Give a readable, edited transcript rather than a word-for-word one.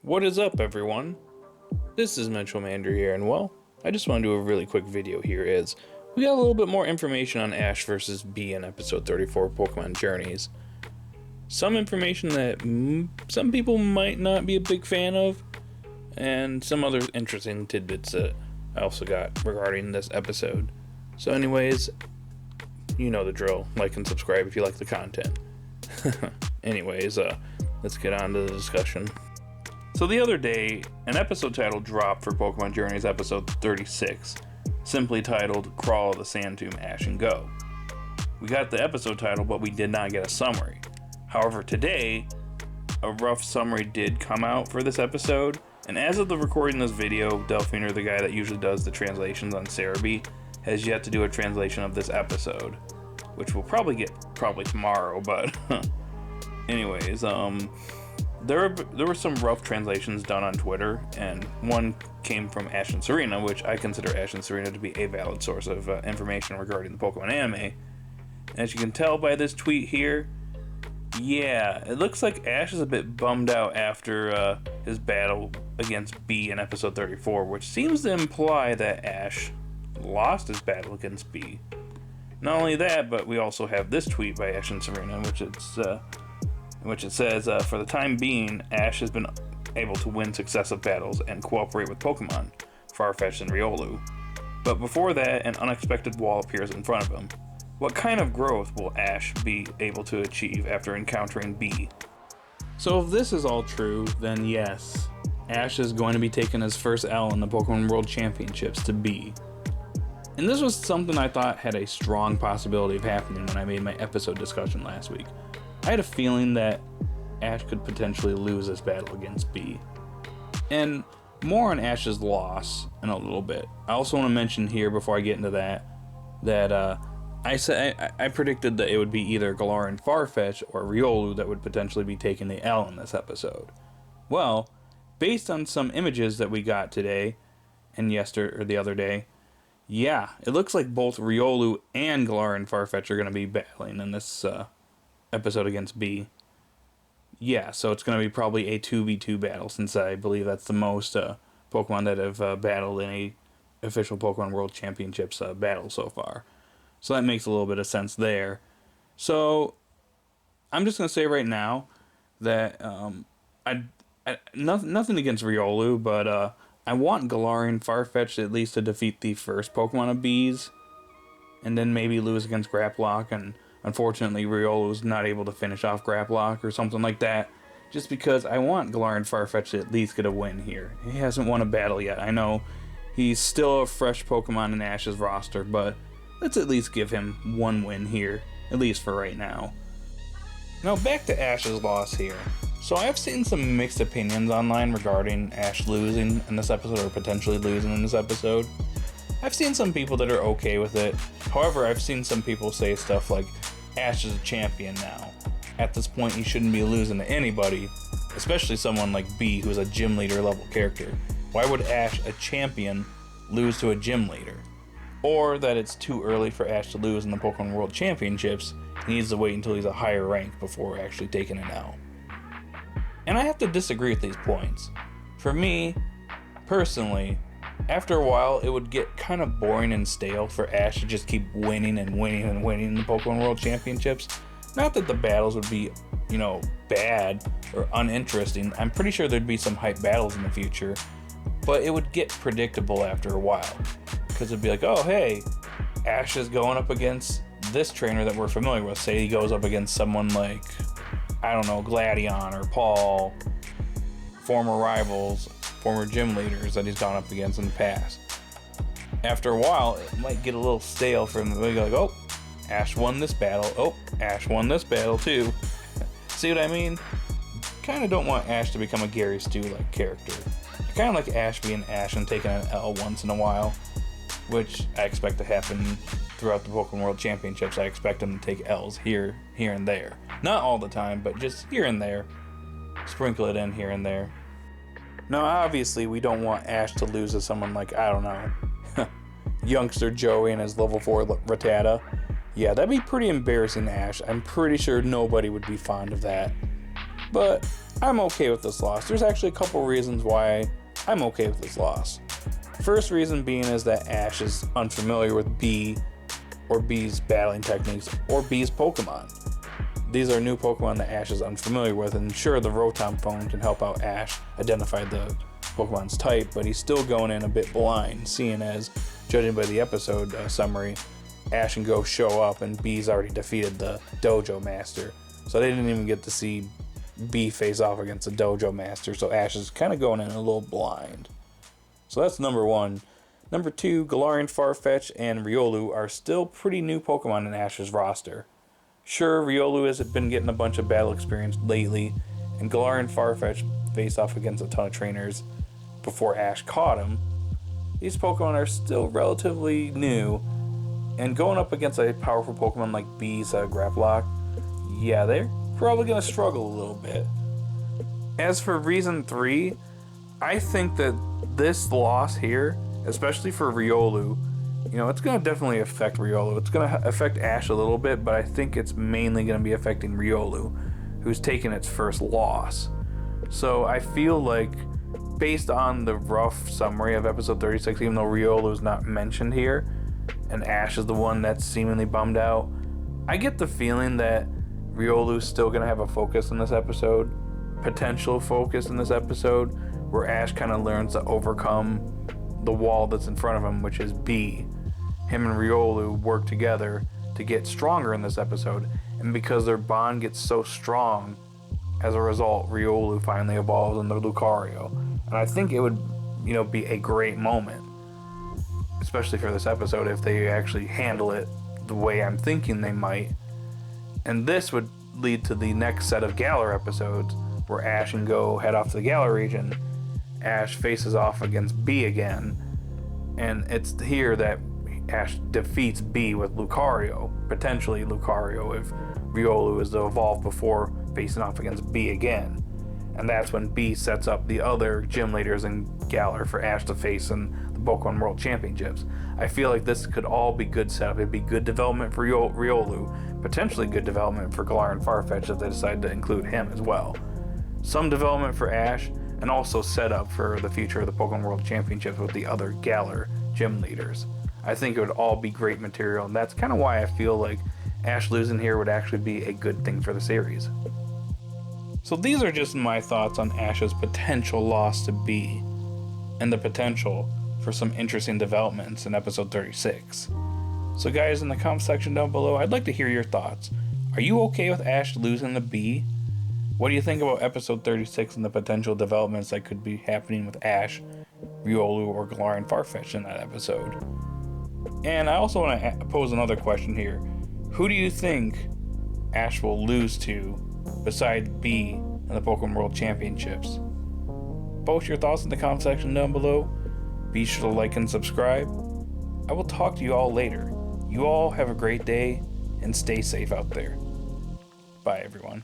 What is up, everyone? This is Mitchell Mander here, and well, I just want to do a really quick video here as we got a little bit more information on Ash versus Bee in episode 34 of Pokemon Journeys. Some information that some people might not be a big fan of, and some other interesting tidbits that I also got regarding this episode. So anyways, you know the drill. Like and subscribe if you like the content. Anyways, let's get on to the discussion. So the other day, an episode title dropped for Pokemon Journeys episode 36, simply titled Crawl of the Sand Tomb Ash and Go. We got the episode title, but we did not get a summary. However, today, a rough summary did come out for this episode, and as of the recording of this video, Delphine, the guy that usually does the translations on Cerebi, has yet to do a translation of this episode, which we'll probably get tomorrow, but anyways, There were some rough translations done on Twitter, and one came from Ash and Serena, which I consider Ash and Serena to be a valid source of information regarding the Pokemon anime. As you can tell by this tweet here, yeah, it looks like Ash is a bit bummed out after his battle against Bee in episode 34, which seems to imply that Ash lost his battle against Bee. Not only that, but we also have this tweet by Ash and Serena, which it says, for the time being, Ash has been able to win successive battles and cooperate with Pokemon, Farfetch'd and Riolu. But before that, an unexpected wall appears in front of him. What kind of growth will Ash be able to achieve after encountering Bee? So if this is all true, then yes, Ash is going to be taking his first L in the Pokemon World Championships to Bee. And this was something I thought had a strong possibility of happening when I made my episode discussion last week. I had a feeling that Ash could potentially lose this battle against Bee. And more on Ash's loss in a little bit. I also want to mention here before I get into that I predicted that it would be either Galar and Farfetch'd or Riolu that would potentially be taking the L in this episode. Well, based on some images that we got today and the other day, yeah, it looks like both Riolu and Galar and Farfetch'd are going to be battling in this episode against Bee. Yeah, so it's going to be probably a 2v2 battle, since I believe that's the most Pokemon that have battled in a official Pokemon World Championships battle so far. So that makes a little bit of sense there. So I'm just going to say right now that nothing against Riolu, but I want Galarian Farfetch'd at least to defeat the first Pokemon of Bees, and then maybe lose against Graplock, and unfortunately, Riolu's not able to finish off Graplock or something like that, just because I want Galar and Farfetch'd to at least get a win here. He hasn't won a battle yet. I know he's still a fresh Pokemon in Ash's roster, but let's at least give him one win here, at least for right now. Now back to Ash's loss here. So I've seen some mixed opinions online regarding Ash losing in this episode, or potentially losing in this episode. I've seen some people that are okay with it. However, I've seen some people say stuff like, Ash is a champion now. At this point, he shouldn't be losing to anybody, especially someone like Bee, who's a gym leader level character. Why would Ash, a champion, lose to a gym leader? Or that it's too early for Ash to lose in the Pokemon World Championships. He needs to wait until he's a higher rank before actually taking an L. And I have to disagree with these points. For me, personally, after a while, it would get kind of boring and stale for Ash to just keep winning and winning and winning in the Pokemon World Championships. Not that the battles would be, bad or uninteresting. I'm pretty sure there'd be some hype battles in the future, but it would get predictable after a while. Because it'd be like, oh, hey, Ash is going up against this trainer that we're familiar with. Say he goes up against someone like, I don't know, Gladion or Paul, former rivals, former gym leaders that he's gone up against in the past. After a while, it might get a little stale for him. They go like, oh, Ash won this battle. Oh, Ash won this battle too. See what I mean? Kind of don't want Ash to become a Gary Stu-like character. I kind of like Ash being Ash and taking an L once in a while, which I expect to happen throughout the Pokemon World Championships. I expect him to take L's here and there. Not all the time, but just here and there. Sprinkle it in here and there. Now, obviously, we don't want Ash to lose to someone like, I don't know, youngster Joey and his level 4 Rattata. Yeah, that'd be pretty embarrassing to Ash. I'm pretty sure nobody would be fond of that. but I'm okay with this loss. There's actually a couple reasons why I'm okay with this loss. First reason being is that Ash is unfamiliar with Bee, or Bee's battling techniques, or Bee's Pokemon. These are new Pokemon that Ash is unfamiliar with, and sure, the Rotom phone can help out Ash identify the Pokemon's type, but he's still going in a bit blind, seeing as, judging by the episode summary, Ash and Go show up and Bee's already defeated the Dojo Master. So they didn't even get to see Bee face off against the Dojo Master, so Ash is kind of going in a little blind. So that's number one. Number two, Galarian, Farfetch'd, and Riolu are still pretty new Pokemon in Ash's roster. Sure, Riolu has been getting a bunch of battle experience lately, and Galarian Farfetch'd faced off against a ton of trainers before Ash caught him. These Pokemon are still relatively new, and going up against a powerful Pokemon like Bee's Grapplock, yeah, they're probably going to struggle a little bit. As for reason 3, I think that this loss here, especially for Riolu, it's going to definitely affect Riolu. It's going to affect Ash a little bit, but I think it's mainly going to be affecting Riolu, who's taken its first loss. So I feel like, based on the rough summary of episode 36, even though Riolu is not mentioned here, and Ash is the one that's seemingly bummed out, I get the feeling that Riolu's still going to have a focus in this episode, potential focus in this episode, where Ash kind of learns to overcome the wall that's in front of him, which is Bee. Him and Riolu work together to get stronger in this episode, and because their bond gets so strong, as a result, Riolu finally evolves into Lucario. And I think it would, be a great moment, especially for this episode, if they actually handle it the way I'm thinking they might. And this would lead to the next set of Galar episodes, where Ash and Go head off to the Galar region. Ash faces off against Bee again, and it's here that Ash defeats Bee with Lucario, potentially Lucario, if Riolu is to evolve before facing off against Bee again. And that's when Bee sets up the other gym leaders in Galar for Ash to face in the Pokemon World Championships. I feel like this could all be good setup. It'd be good development for Riolu, potentially good development for Galarian Farfetch'd if they decide to include him as well. Some development for Ash, and also set up for the future of the Pokemon World Championships with the other Galar gym leaders. I think it would all be great material, and that's kind of why I feel like Ash losing here would actually be a good thing for the series. So these are just my thoughts on Ash's potential loss to Bee, and the potential for some interesting developments in episode 36. So guys, in the comment section down below, I'd like to hear your thoughts. Are you okay with Ash losing to Bee? What do you think about episode 36 and the potential developments that could be happening with Ash, Riolu, or Galarian Farfetch'd in that episode? And I also want to pose another question here. Who do you think Ash will lose to besides Bee in the Pokemon World Championships? Post your thoughts in the comment section down below. Be sure to like and subscribe. I will talk to you all later. You all have a great day and stay safe out there. Bye everyone.